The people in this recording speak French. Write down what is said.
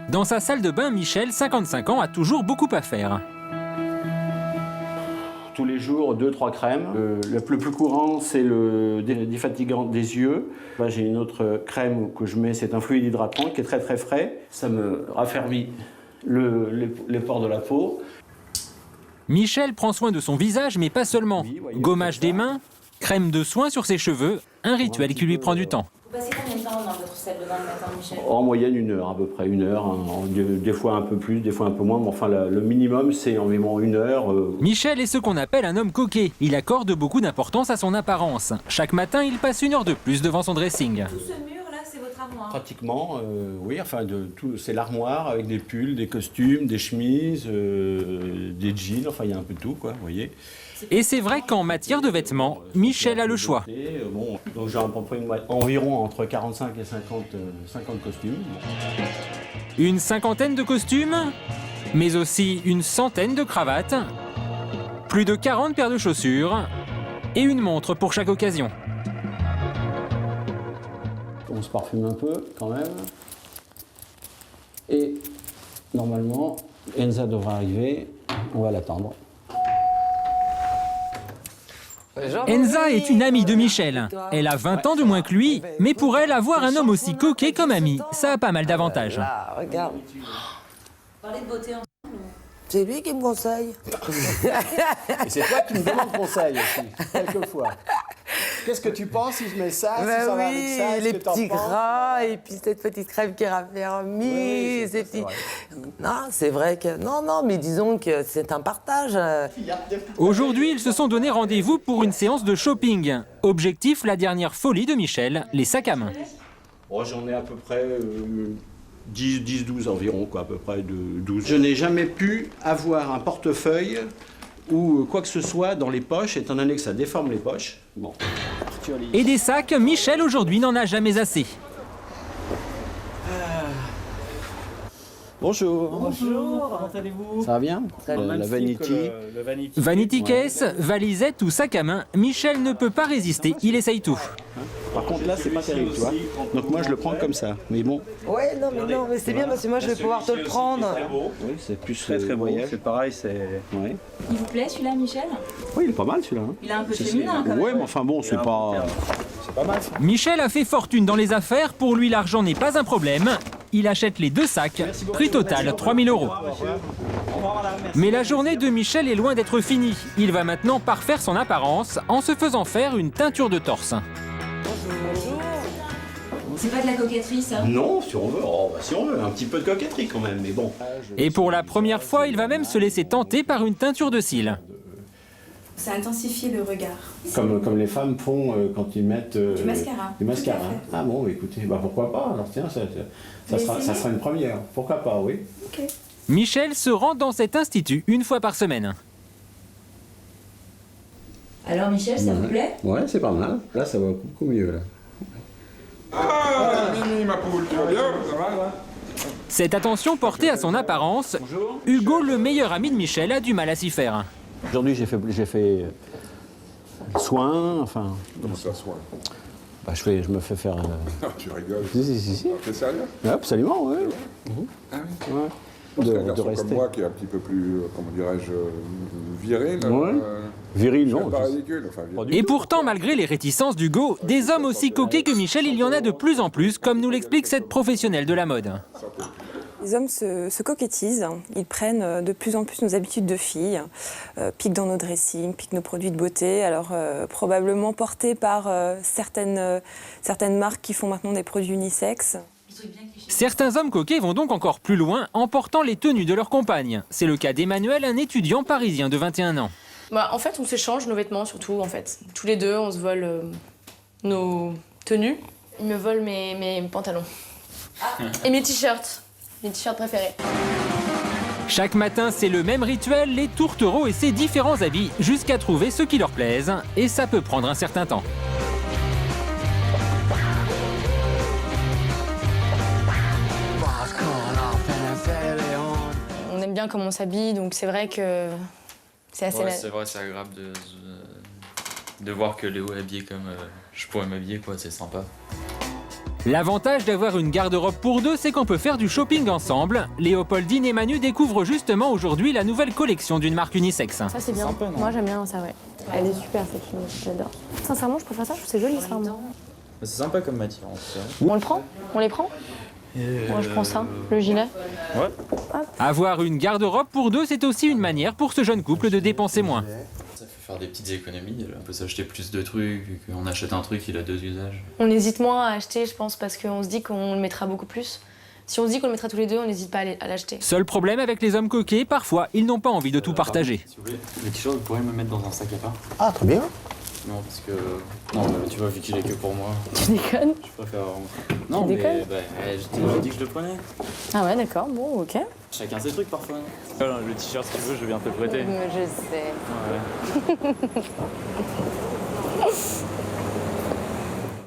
Dans sa salle de bain, Michel, 55 ans, a toujours beaucoup à faire. Tous les jours, 2-3 crèmes. Le plus courant, c'est le défatigant des yeux. Là, j'ai une autre crème que je mets, c'est un fluide hydratant qui est très frais. Ça me raffermit les pores de la peau. Michel prend soin de son visage, mais pas seulement. Gommage des mains, crème de soin sur ses cheveux, un rituel qui lui prend du temps. Vous passez combien de temps dans votre salle de bain le matin, Michel? En moyenne, 1 heure, à peu près 1 heure. Hein. Des fois un peu plus, des fois un peu moins. Mais enfin, le minimum, c'est environ 1 heure. Michel est ce qu'on appelle un homme coquet. Il accorde beaucoup d'importance à son apparence. Chaque matin, il passe 1 heure de plus devant son dressing. Tout ce mur là, c'est votre armoire? Pratiquement, oui. Enfin, c'est l'armoire avec des pulls, des costumes, des chemises, des jeans. Enfin, il y a un peu de tout, quoi, vous voyez. Et c'est vrai qu'en matière de vêtements, Michel a le choix. Bon, donc j'ai à peu près environ entre 45 et 50 costumes. Une cinquantaine de costumes, mais aussi une centaine de cravates, plus de 40 paires de chaussures et une montre pour chaque occasion. On se parfume un peu quand même. Et normalement, Enza devrait arriver. On va l'attendre. Enza est une amie de Michel. Elle a 20 ans de moins que lui, mais pour elle, avoir un homme aussi coquet comme ami, ça a pas mal d'avantages. Là, regarde. Parlez de beauté ensemble ou... C'est lui qui me conseille. Et c'est toi qui me demandes conseil aussi, quelquefois. Qu'est-ce que tu penses si je mets ça, si ça va avec ça, les petits gras, et puis cette petite crème qui raffermit, Oui, ces c'est petits... vrai. Non, c'est vrai que... Non, mais disons que c'est un partage. Aujourd'hui, ils se sont donné rendez-vous pour une séance de shopping. Objectif, la dernière folie de Michel, les sacs à main. Oh, j'en ai à peu près 10-12 environ, quoi, à peu près de 12. Je n'ai jamais pu avoir un portefeuille ou quoi que ce soit dans les poches, étant donné que ça déforme les poches. Bon. Et des sacs, Michel aujourd'hui n'en a jamais assez. Bonjour. Bonjour, comment allez-vous? Ça va bien? Même La style Vanity. que le Vanity. Vanity case, valisette ou sac à main, Michel ne peut pas résister, il essaye tout. Par contre là c'est pas terrible, tu vois. Donc moi je le prends comme ça. Mais bon, Ouais, non, mais c'est bien parce que moi je vais pouvoir te le prendre. oui, c'est plus Très très beau, voyage. c'est pareil, c'est... Ouais. Il vous plaît celui-là, Michel? Oui, il est pas mal celui-là. Hein. Il est un peu féminin quand même. Ouais, mais enfin bon, c'est pas. C'est pas mal ça. Michel a fait fortune dans les affaires, pour lui l'argent n'est pas un problème. Il achète les 2 sacs, prix total 3 000 €. Au revoir madame, merci. Mais la journée de Michel est loin d'être finie. Il va maintenant parfaire son apparence en se faisant faire une teinture de torse. C'est pas de la coquetterie ça? Non, si on veut. Oh, bah, si on veut, un petit peu de coquetterie quand même, mais bon. Et pour la première fois, il va même se laisser tenter par une teinture de cils. Ça intensifie le regard. Comme les femmes font quand ils mettent Du mascara. Du mascara. Tout à fait. Ah bon, écoutez, bah pourquoi pas. Alors tiens, ça sera une première. Pourquoi pas, oui. Ok. Michel se rend dans cet institut 1 fois par semaine. Alors Michel, ça vous plaît? Ouais, c'est pas mal. Là, ça va beaucoup mieux là. Ah, Mimi, ma poule, tu vas bien? Ça va, là? Cette attention portée à son apparence, Hugo, le meilleur ami de Michel, a du mal à s'y faire. Aujourd'hui, j'ai fait soin, enfin. Comment ça, soin? Bah, je me fais faire. Ah, tu rigoles. Si. T'es sérieux? Ouais, absolument, oui. Ah oui. Ouais. Parce qu'un De garçon rester. comme moi, qui est un petit peu plus, comment dirais-je, viril, Ouais. Viril, c'est non. pas ridicule. Enfin, viril. Et pourtant, malgré les réticences d'Hugo, des hommes aussi coquets que Michel, il y en a de plus en plus, comme nous l'explique cette professionnelle de la mode. Les hommes se coquettisent, ils prennent de plus en plus nos habitudes de filles, piquent dans nos dressings, piquent nos produits de beauté, alors probablement portés par certaines marques qui font maintenant des produits unisexes. Certains hommes coquets vont donc encore plus loin en portant les tenues de leurs compagnes. C'est le cas d'Emmanuel, un étudiant parisien de 21 ans. Bah, en fait, on s'échange nos vêtements, surtout, en fait. Tous les deux, on se vole nos tenues. Il me vole mes pantalons. Et mes t-shirts. Mes t-shirts préférés. Chaque matin, c'est le même rituel, les tourtereaux et ses différents habits, jusqu'à trouver ce qui leur plaise. Et ça peut prendre un certain temps. On aime bien comment on s'habille, donc c'est vrai que c'est assez... Ouais, c'est vrai, c'est agréable de voir que Léo est habillé comme je pourrais m'habiller, quoi, c'est sympa. L'avantage d'avoir une garde-robe pour deux, c'est qu'on peut faire du shopping ensemble. Léopoldine et Manu découvrent justement aujourd'hui la nouvelle collection d'une marque unisexe. Ça c'est bien. sympa, non? Moi j'aime bien ça, ouais. Elle est super cette chemise, j'adore. Sincèrement, je préfère ça, je trouve que c'est joli ça. moi. C'est sympa comme matière en tout cas. On le prend? On les prend? Moi je prends ça, le gilet. Ouais. Avoir une garde-robe pour deux, c'est aussi une manière pour ce jeune couple de dépenser moins. Ça fait faire des petites économies, on peut s'acheter plus de trucs, qu'on achète un truc, il a 2 usages. On hésite moins à acheter, je pense, parce qu'on se dit qu'on le mettra beaucoup plus. Si on se dit qu'on le mettra tous les deux, on n'hésite pas à l'acheter. Seul problème avec les hommes coquets, parfois ils n'ont pas envie de tout partager. Si vous voulez, le t-shirt, vous pourrez me mettre dans un sac à part? Ah, très bien. Non, parce que... Non, bah, tu vois, vu qu'il est que pour moi, Tu déconnes? je préfère... Non, Tu mais déconnes bah, j'ai dit que je le prenais. Ah ouais, d'accord, bon, ok. Chacun ses trucs parfois. Le t-shirt, si tu veux, je viens te le prêter. Je sais. Ouais.